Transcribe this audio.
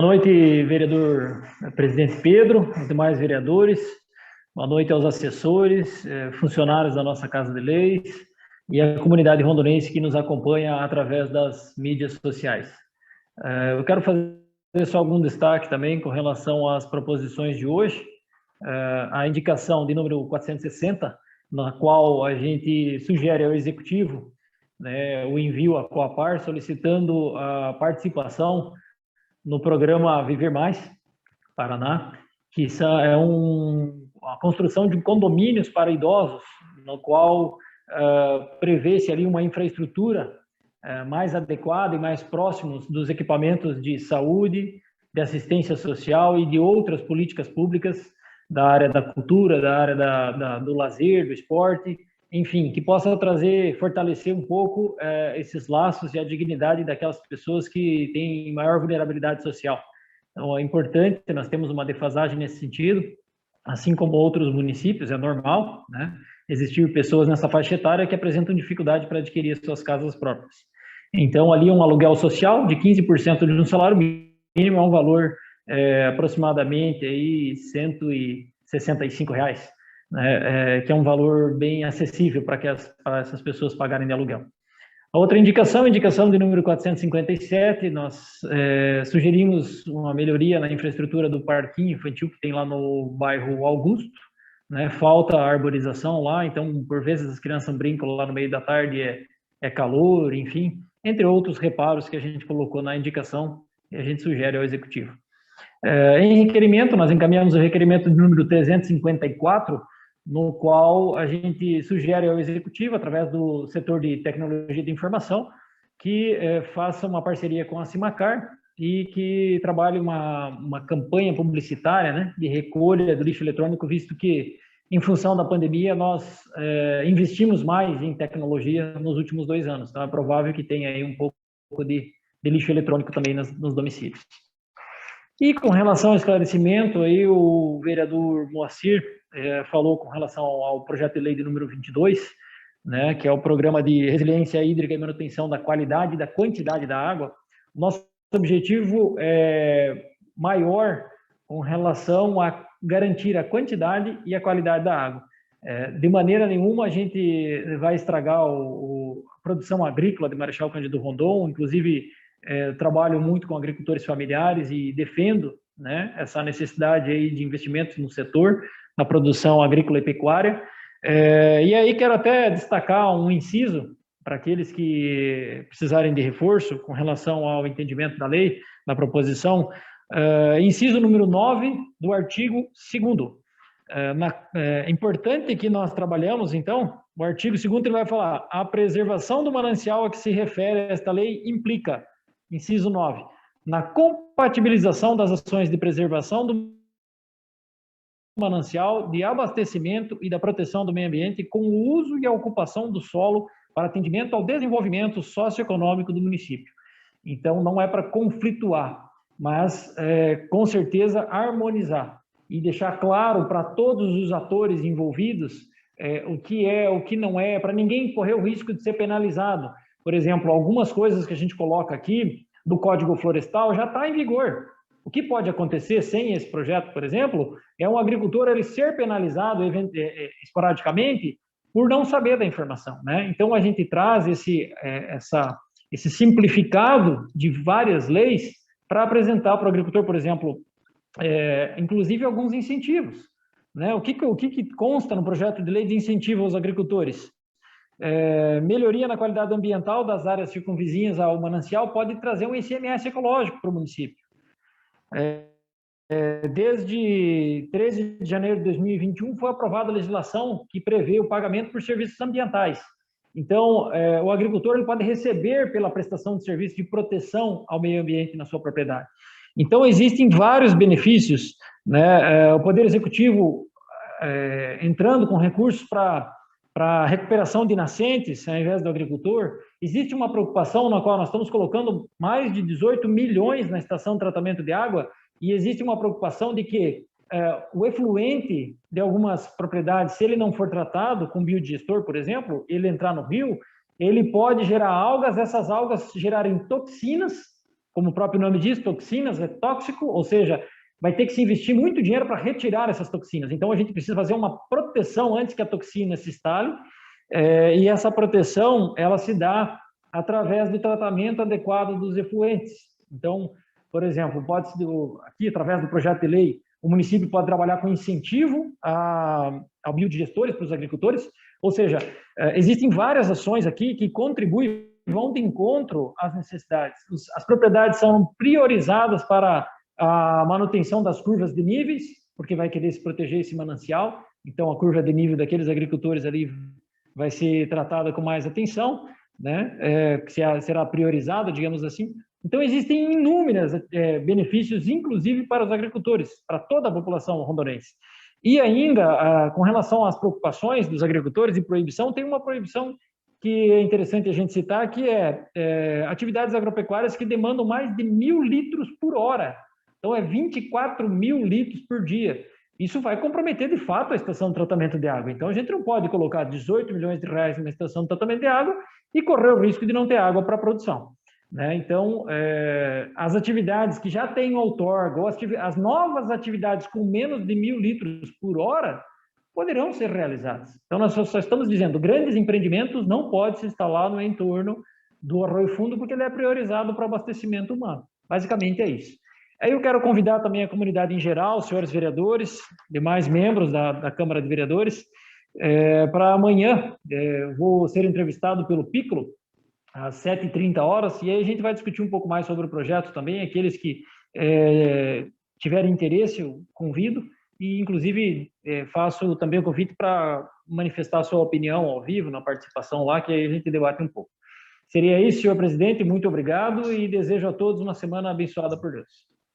Boa noite, vereador presidente Pedro, os demais vereadores. Boa noite aos assessores, funcionários da nossa Casa de Leis e a comunidade rondonense que nos acompanha através das mídias sociais. Eu quero fazer só algum destaque também com relação às proposições de hoje. A indicação de número 460, na qual a gente sugere ao Executivo, né, o envio à Coapar solicitando a participação no programa Viver Mais Paraná, que é a construção de condomínios para idosos, no qual prevê-se ali uma infraestrutura mais adequada e mais próximos dos equipamentos de saúde, de assistência social e de outras políticas públicas da área da cultura, da área do lazer, do esporte, enfim, que possa fortalecer um pouco esses laços e a dignidade daquelas pessoas que têm maior vulnerabilidade social. Então, é importante, nós temos uma defasagem nesse sentido, assim como outros municípios, é normal, né? Existir pessoas nessa faixa etária que apresentam dificuldade para adquirir suas casas próprias. Então, ali um aluguel social de 15% de um salário mínimo é um valor aproximadamente aí R$165, né? Que é um valor bem acessível para essas pessoas pagarem de aluguel. A outra indicação de número 457, nós sugerimos uma melhoria na infraestrutura do parquinho infantil que tem lá no bairro Augusto, né? Falta arborização lá, então por vezes as crianças brincam lá no meio da tarde, é calor, enfim, entre outros reparos que a gente colocou na indicação e a gente sugere ao Executivo. Em requerimento, nós encaminhamos o requerimento de número 354, no qual a gente sugere ao Executivo, através do setor de tecnologia de informação, que faça uma parceria com a Cimacar e que trabalhe uma campanha publicitária, né, de recolha do lixo eletrônico, visto que, em função da pandemia, nós investimos mais em tecnologia nos últimos 2 anos. Então, é provável que tenha aí um pouco de lixo eletrônico também nos domicílios. E com relação ao esclarecimento, aí o vereador Moacir falou com relação ao projeto de lei de número 22, né, que é o programa de resiliência hídrica e manutenção da qualidade e da quantidade da água. Nosso objetivo é maior com relação a garantir a quantidade e a qualidade da água. De maneira nenhuma a gente vai estragar a produção agrícola de Marechal Cândido Rondon, inclusive trabalho muito com agricultores familiares e defendo, né, essa necessidade aí de investimentos no setor, na produção agrícola e pecuária. E aí quero até destacar um inciso para aqueles que precisarem de reforço com relação ao entendimento da lei, da proposição, inciso número 9 do artigo 2º. É importante que nós trabalhamos, então, o artigo 2º ele vai falar: a preservação do manancial a que se refere esta lei implica, inciso 9, na compatibilização das ações de preservação do manancial, de abastecimento e da proteção do meio ambiente com o uso e a ocupação do solo para atendimento ao desenvolvimento socioeconômico do município. Então, não é para conflituar, mas, com certeza, harmonizar e deixar claro para todos os atores envolvidos o que é, o que não é, para ninguém correr o risco de ser penalizado. Por exemplo, algumas coisas que a gente coloca aqui do Código Florestal já está em vigor. O que pode acontecer sem esse projeto, por exemplo, é um agricultor ele ser penalizado esporadicamente por não saber da informação, né? Então, a gente traz esse simplificado de várias leis para apresentar para o agricultor, por exemplo, inclusive alguns incentivos, né? O que consta no projeto de lei de incentivo aos agricultores? Melhoria na qualidade ambiental das áreas circunvizinhas ao manancial pode trazer um ICMS ecológico para o município. Desde 13 de janeiro de 2021 foi aprovada a legislação que prevê o pagamento por serviços ambientais. Então, o agricultor ele pode receber pela prestação de serviço de proteção ao meio ambiente na sua propriedade. Então, existem vários benefícios, né? O Poder Executivo entrando com recursos para recuperação de nascentes, ao invés do agricultor. Existe uma preocupação na qual nós estamos colocando mais de 18 milhões na estação de tratamento de água, e existe uma preocupação de que o efluente de algumas propriedades, se ele não for tratado com biodigestor, por exemplo, ele entrar no rio, ele pode gerar algas, essas algas gerarem toxinas, como o próprio nome diz, toxinas, é tóxico, ou seja, vai ter que se investir muito dinheiro para retirar essas toxinas. Então, a gente precisa fazer uma proteção antes que a toxina se instale, e essa proteção, ela se dá através do tratamento adequado dos efluentes. Então, por exemplo, pode-se, aqui, através do projeto de lei, o município pode trabalhar com incentivo a biodigestores para os agricultores, ou seja, existem várias ações aqui que contribuem, vão de encontro às necessidades. As propriedades são priorizadas para a manutenção das curvas de níveis, porque vai querer se proteger esse manancial, então a curva de nível daqueles agricultores ali vai ser tratada com mais atenção, né? Que será priorizada, digamos assim. Então, existem inúmeros benefícios, inclusive para os agricultores, para toda a população rondonense. E ainda, com relação às preocupações dos agricultores e proibição, tem uma proibição que é interessante a gente citar, que é atividades agropecuárias que demandam mais de 1.000 litros por hora. Então, é 24.000 litros por dia. Isso vai comprometer, de fato, a estação de tratamento de água. Então, a gente não pode colocar 18 milhões de reais numa estação de tratamento de água e correr o risco de não ter água para a produção. Né? Então, as atividades que já têm outorga, ou as novas atividades com menos de 1.000 litros por hora, poderão ser realizadas. Então, nós só estamos dizendo, grandes empreendimentos não podem se instalar no entorno do Arroio Fundo, porque ele é priorizado para abastecimento humano. Basicamente é isso. Aí eu quero convidar também a comunidade em geral, os senhores vereadores, demais membros da Câmara de Vereadores, para amanhã, vou ser entrevistado pelo Piccolo, às 7h30, e aí a gente vai discutir um pouco mais sobre o projeto também, aqueles que tiverem interesse, eu convido, e inclusive faço também o convite para manifestar a sua opinião ao vivo, na participação lá, que aí a gente debate um pouco. Seria isso, senhor presidente, muito obrigado e desejo a todos uma semana abençoada por Deus.